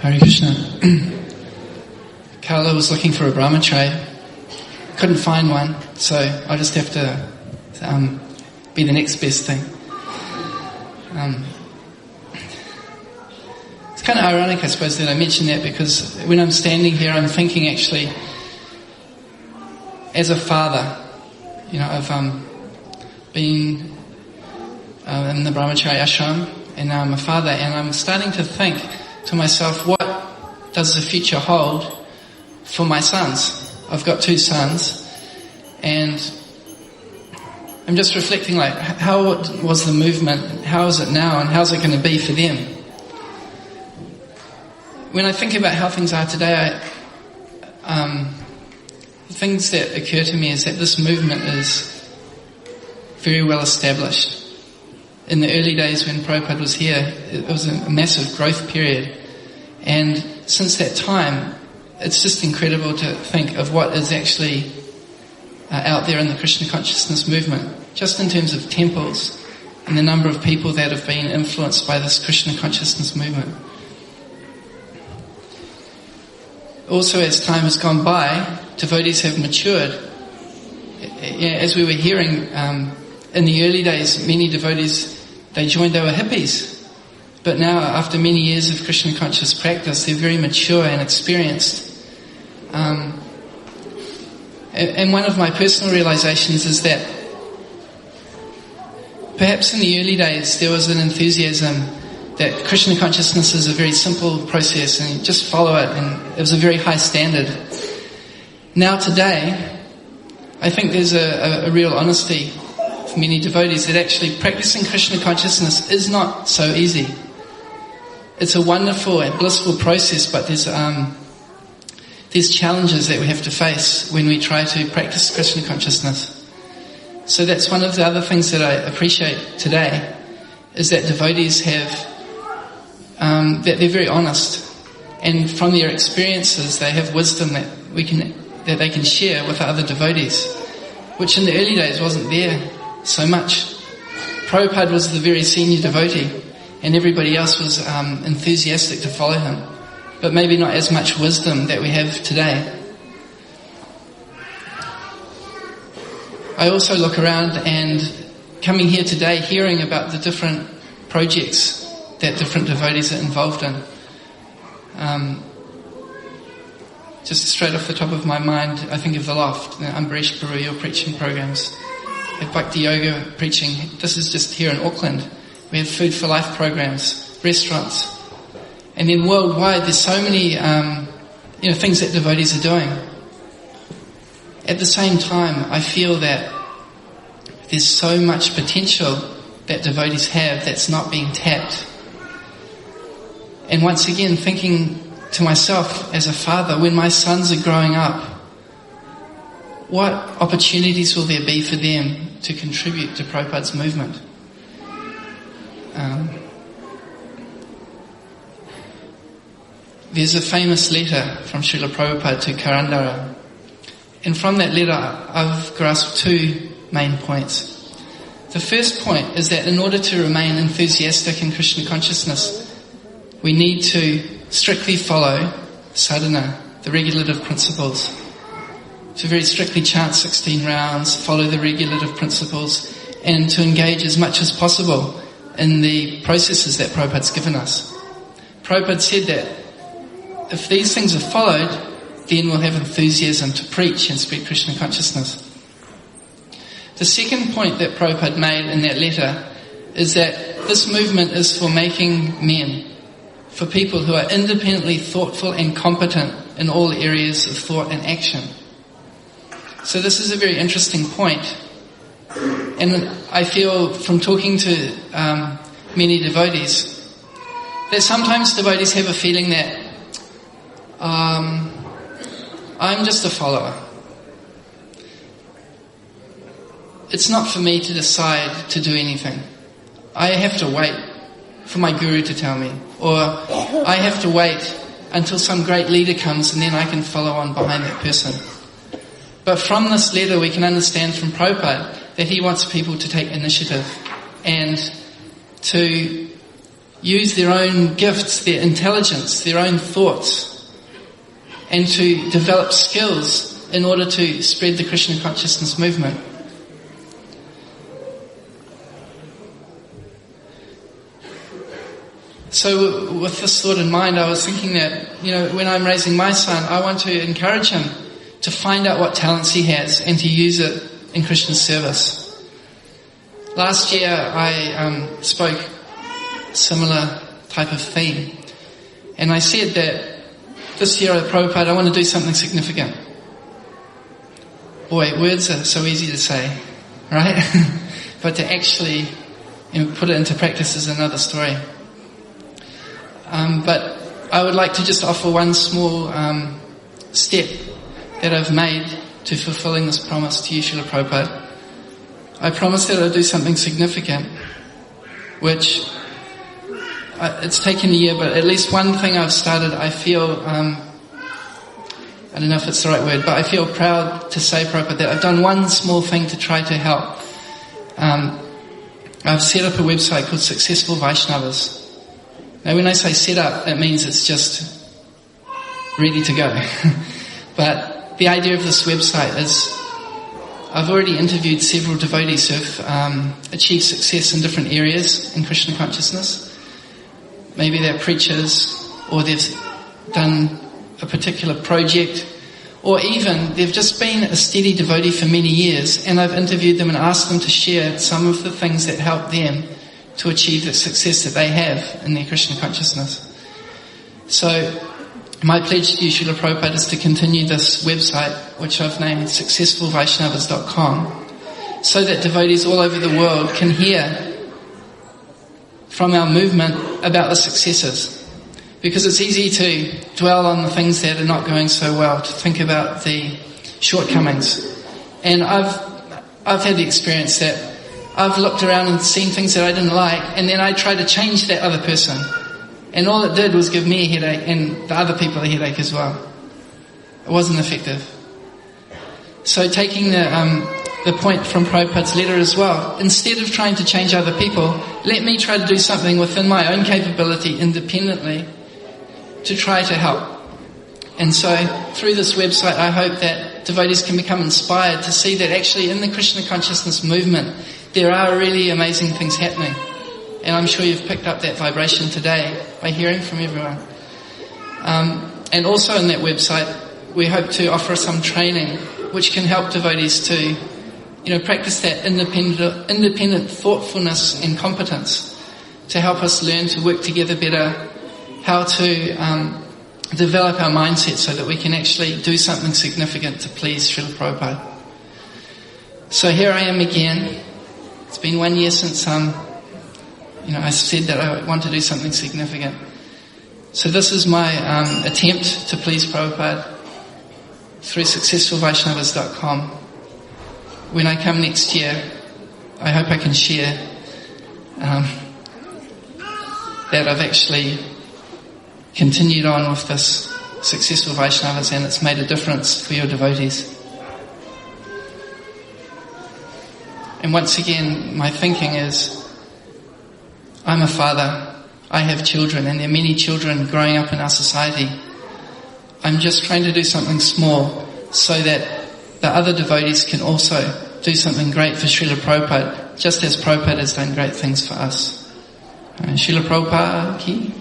Hare Krishna. Carla was looking for a brahmachari. Couldn't find one, so I just have to be the next best thing. It's kind of ironic, I suppose, that I mention that, because when I'm standing here, I'm thinking actually, as a father, I've been in the brahmachari ashram, and now I'm a father, and I'm starting to think to myself, what does the future hold for my sons? I've got 2 sons, and I'm just reflecting, like, how was the movement, how is it now, and how's it going to be for them? When I think about how things are today, the things that occur to me is that this movement is very well established. In the early days when Prabhupada was here, it was a massive growth period. And since that time, it's just incredible to think of what is actually out there in the Krishna consciousness movement, just in terms of temples and the number of people that have been influenced by this Krishna consciousness movement. Also, as time has gone by, devotees have matured. As we were hearing, in the early days, many devotees, they joined, they were hippies. But now, after many years of Krishna conscious practice, they're very mature and experienced. And one of my personal realizations is that perhaps in the early days there was an enthusiasm that Krishna consciousness is a very simple process and you just follow it, and it was a very high standard. Now today, I think there's a real honesty for many devotees that actually practicing Krishna consciousness is not so easy. It's a wonderful and blissful process, but there's challenges that we have to face when we try to practice Krishna consciousness. So that's one of the other things that I appreciate today, is that devotees have, that they're very honest, and from their experiences they have wisdom that they can share with other devotees, which in the early days wasn't there so much. Prabhupada was the very senior devotee, and everybody else was enthusiastic to follow him, but maybe not as much wisdom that we have today. I also look around, and coming here today, hearing about the different projects that different devotees are involved in. Just straight off the top of my mind, I think of the Loft, the Ambaresh Baruya preaching programs, at Bhakti Yoga preaching. This is just here in Auckland. We have Food for Life programs, restaurants. And then worldwide, there's so many things that devotees are doing. At the same time, I feel that there's so much potential that devotees have that's not being tapped. And once again, thinking to myself as a father, when my sons are growing up, what opportunities will there be for them to contribute to Prabhupada's movement? There's a famous letter from Srila Prabhupada to Karandara. And from that letter, I've grasped 2 main points. The first point is that in order to remain enthusiastic in Krishna consciousness, we need to strictly follow sadhana, the regulative principles. To very strictly chant 16 rounds, follow the regulative principles, and to engage as much as possible in the processes that Prabhupada's given us. Prabhupada said that if these things are followed, then we'll have enthusiasm to preach and spread Krishna consciousness. The second point that Prabhupada made in that letter is that this movement is for making men, for people who are independently thoughtful and competent in all areas of thought and action. So this is a very interesting point. And I feel from talking to many devotees that sometimes devotees have a feeling that I'm just a follower. It's not for me to decide to do anything. I have to wait for my guru to tell me, or I have to wait until some great leader comes and then I can follow on behind that person. But from this letter we can understand from Prabhupada that he wants people to take initiative and to use their own gifts, their intelligence, their own thoughts, and to develop skills in order to spread the Krishna consciousness movement. So with this thought in mind, I was thinking that, when I'm raising my son, I want to encourage him to find out what talents he has and to use it in Krishna's service. Last year I spoke similar type of theme, and I said that this year at Prabhupada I want to do something significant. Boy, words are so easy to say, right? But to actually put it into practice is another story. But I would like to just offer one small step that I've made to fulfilling this promise to you, Srila Prabhupada. I promised that I'd do something significant, which it's taken a year, but at least one thing I've started, I feel, I don't know if it's the right word, but I feel proud to say, Prabhupada, that I've done one small thing to try to help. I've set up a website called Successful Vaisnavas. Now when I say set up, it means it's just ready to go. But the idea of this website is, I've already interviewed several devotees who've achieved success in different areas in Krishna consciousness. Maybe they're preachers, or they've done a particular project, or even they've just been a steady devotee for many years, and I've interviewed them and asked them to share some of the things that help them to achieve the success that they have in their Krishna consciousness. So my pledge to you, Srila Prabhupada, is to continue this website, which I've named successfulvaisnavas.com, so that devotees all over the world can hear from our movement about the successes. Because it's easy to dwell on the things that are not going so well, to think about the shortcomings. And I've had the experience that I've looked around and seen things that I didn't like, and then I tried to change that other person. And all it did was give me a headache and the other people a headache as well. It wasn't effective. So taking the point from Prabhupada's letter as well, instead of trying to change other people, let me try to do something within my own capability independently to try to help. And so through this website I hope that devotees can become inspired to see that actually in the Krishna consciousness movement there are really amazing things happening. And I'm sure you've picked up that vibration today by hearing from everyone. And also in that website, we hope to offer some training which can help devotees to, practice that independent thoughtfulness and competence to help us learn to work together better, how to develop our mindset so that we can actually do something significant to please Srila Prabhupada. So here I am again. It's been 1 year since I said that I want to do something significant. So this is my attempt to please Prabhupada through successfulvaisnavas.com. When I come next year, I hope I can share that I've actually continued on with this Successful Vaisnavas and it's made a difference for your devotees. And once again, my thinking is, I'm a father, I have children, and there are many children growing up in our society. I'm just trying to do something small so that the other devotees can also do something great for Srila Prabhupada, just as Prabhupada has done great things for us. Srila Prabhupada ki?